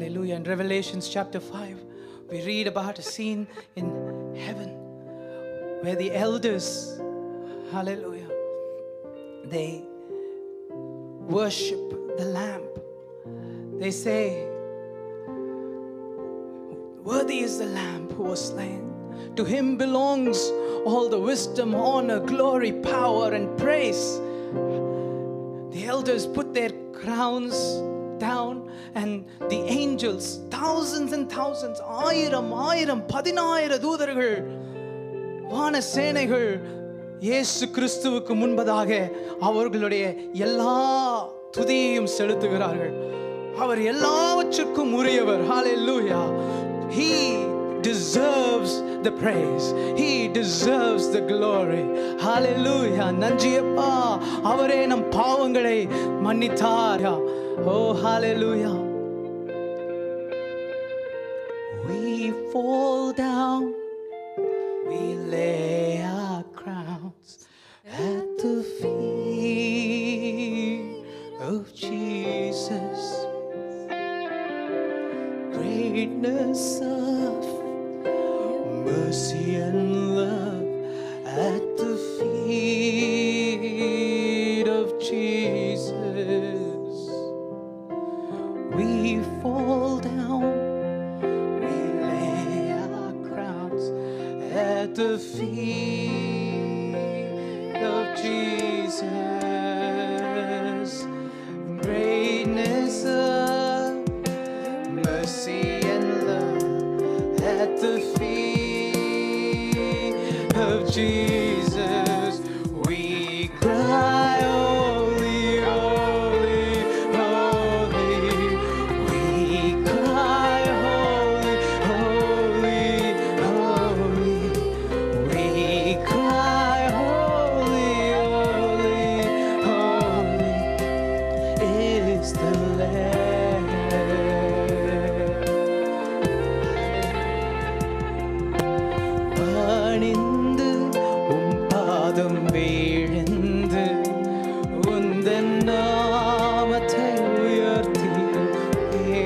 Hallelujah. In Revelations chapter 5, we read about a scene in heaven where the elders, hallelujah, they worship the Lamb. They say, worthy is the Lamb who was slain. To him belongs all the wisdom, honor, glory, power, and praise. The elders put their crowns down, and the angels, thousands and thousands, ஆயிரம் பதினாயிரம் தூதர்கள், வான சேனைகள் இயேசு கிறிஸ்துவுக்கு முன்பதாக அவர்களுடைய எல்லா துதியையும் செலுத்துகிறார்கள். அவர் எல்லாவற்றுக்கும் உரியவர். Hallelujah. He deserves the praise. He deserves the glory. Hallelujah. நன்றியப்பா, அவரே நம் பாவங்களை மன்னித்தார். Oh, hallelujah. We fall down, we lay our crowns at the feet of Jesus. Greatness of mercy and love at the feet of Jesus. We fall down, we lay our crowns at the feet of Jesus. Greatness of mercy and love at the feet of Jesus. We cry, holy, holy, holy. We cry, holy, holy, holy. We cry, holy, holy, holy is the Lamb. பணிந்து உம் பாதம் வீழ்ந்து உந்தன் நாமத்தை உயர்த்தியே,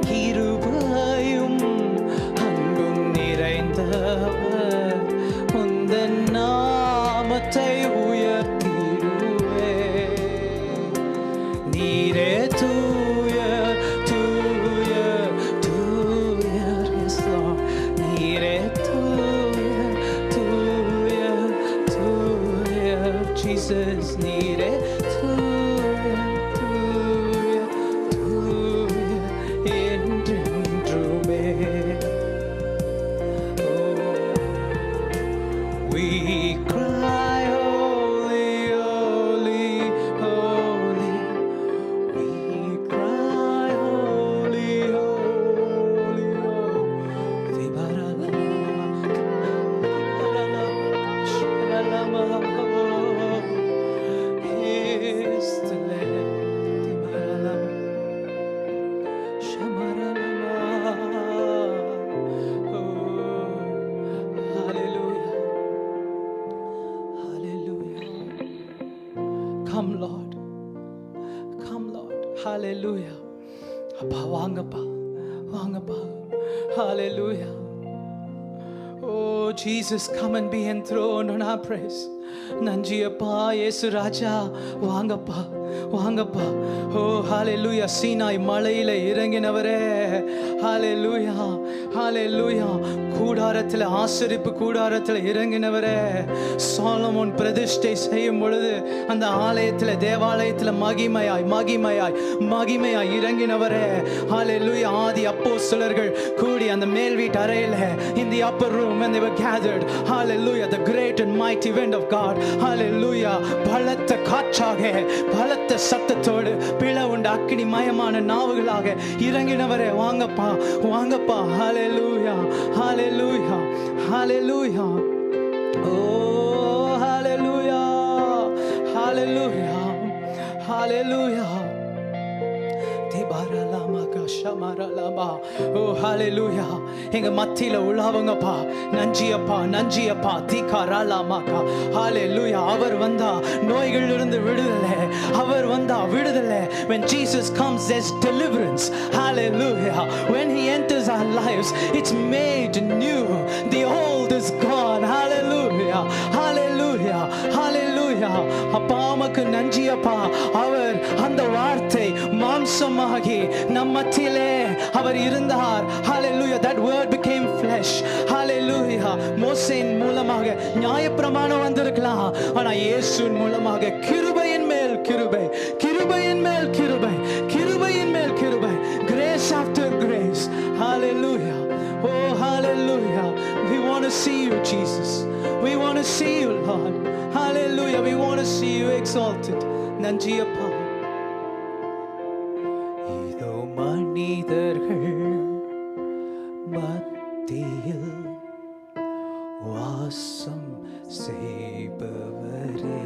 கிருபையும் அன்பும் நிறைந்தவர் உந்தன் நாமத்தை உயர்த்திடுவே. நீரே தூயர், தூயர், தூயர், yes Lord. நீரே தூயர், தூயர், தூயர், Jesus. நீரே தூயர், தூயர், தூயர் என்றென்றுமே. We cry, holy, holy, holy. We cry, holy, holy, holy. Is the Lamb. Oh, hallelujah. Hallelujah. Come Lord. Come Lord. Hallelujah. அப்பா வாங்கப்பா, வாங்கப்பா. Hallelujah. Oh Jesus, come and be enthroned on our praise. நன்றியப்பா இயேசு ராஜா, வாங்கப்பா, வாங்கப்பா. Oh hallelujah. Sinai மலையில இறங்கினவரே, hallelujah, hallelujah. கூடாரத்தில், ஆசரிப்பு கூடாரத்தில் இறங்கினவரே, சாலமோன் பிரதிஷ்டை செய்யும் பொழுது அந்த ஆலயத்தில், தேவாலயத்தில் மகிமையாய் மகிமையாய் மகிமையாய் இறங்கினவரே, hallelujah. ஆதி அப்போஸ்தலர்கள் கூடி அந்த மேல் வீட்டு அறையில், in the upper room when they were gathered, hallelujah, the great and mighty wind of God, hallelujah. பலத்த காற்றாக, பலத்த சத்தத்தோடு, பிளவுண்ட அக்கினி மயமான நாவுகளாக இறங்கினவரே, வாங்கப்பா, வாங்கப்பா. hallelujah, hallelujah, hallelujah. Oh hallelujah, hallelujah, hallelujah. Oh, hallelujah. எங்க மத்தியில உள்ளவங்கப்பா, நஞ்சியப்பா நஞ்சியப்பா தீகாராலாமாக்கா. Hallelujah. அவர் வந்தா நோய்களிலிருந்து விடுதலை, அவர் வந்தா விடுதலை. When Jesus comes, there's deliverance. Hallelujah. When he enters our lives, it's made new. The old is gone. Hallelujah. Hallelujah. Hallelujah. அப்பா உமக்கு நன்றியப்பா. அவர் அந்த வார்த்தை மாம்சமாகி நம் மத்தியிலே அவர் இருந்தார். Hallelujah. That word became flesh. Hallelujah. மோசேயின் மூலமாக நியாயப்பிரமாணம் வந்திருக்கலாம், ஆனா இயேசுவின் மூலமாக கிருபையின் மேல் கிருபை, கிருபையின் மேல் கிருபை, கிருபையின் மேல் கிருபை. Grace after grace. Hallelujah. Oh, hallelujah. We want to see you, Jesus. We want to see you, Lord. Hallelujah. We want to see you exalted. நன்றியப்பா. இதோ மனிதர்கள் மத்தியில் வாசம் செய்பவரே,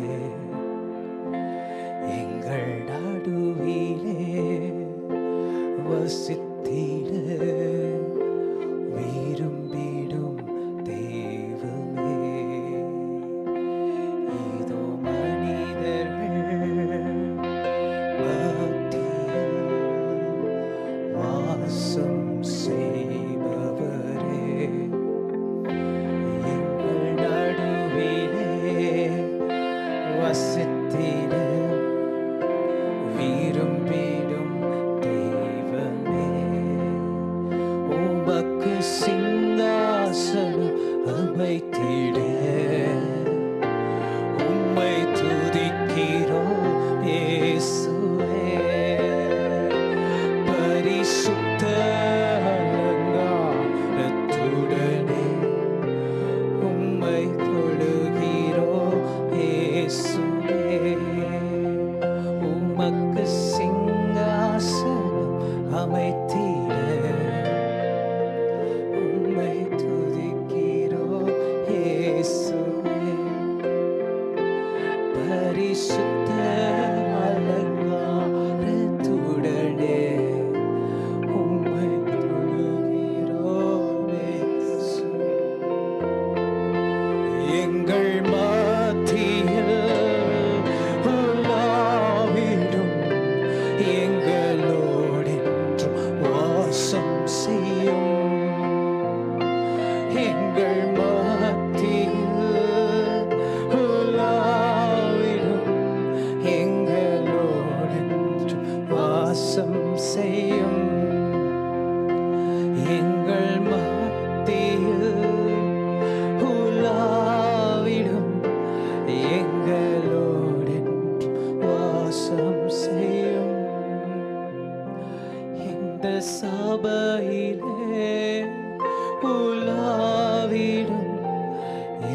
எங்கள் நடுவிலே வசித்திட விரும்பிடும் தெய்வமே. இதோ மனிதர்கள் மத்தியில் வாசம் செய்பவரே, எங்கள் நடுவிலே வசித்திட விரும்பிடும் தெய்வமே. உமக்கு சிங்காசனம் அமைத்திட உம்மை துதிக்கிறோம் இயேசுவே. பரிசுத்த அலங்காரத்துடனே உம்மை தொழுகிறோம் இயேசுவே. உமக்கு சிங்காசனம் அமைத்திட உம்மை துதிக்கிறோம் இயேசுவே. பரிசுத்த அலங்காரத்துடனே உம்மை தொழுகிறோம் இயேசுவே. எங்கள் மத்தியில் உலாவிடும் எங்களோடென்றும் வாசம் செய்யும். எங்கள் மத்தியில் உலாவிடும் எங்களோடென்றும் வாசம் செய்யும். எங்கள் மத்தியில் உலாவிடும் எங்களோடென்றும் வாசம் செய்யும். இந்த சபையிலே உலாவிடும்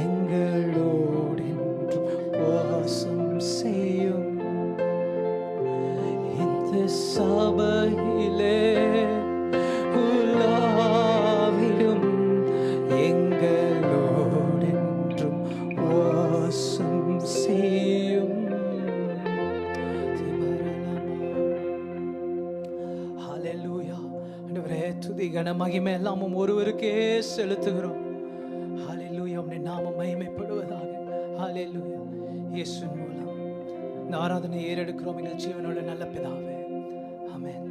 எங்களோடென்றும் வாசம் செய்யும். இந்த சபையிலே உலாவிடும் எங்களோடென்றும் வாசம் செய்யும். Hallelujah. ஆண்டவரே, துதி கன மகிமை எல்லாமும் ஒருவருக்கே செலுத்துகிறோம். Hallelujah. உம்முடைய நாமம் மகிமைப்படுவதாக. Hallelujah. இயேசுவின் மூலம் இந்த ஆராதனை ஏறெடுக்கிறோம் எங்கள் ஜீவனுள்ள நல்ல பிதாவே. ஆமென்.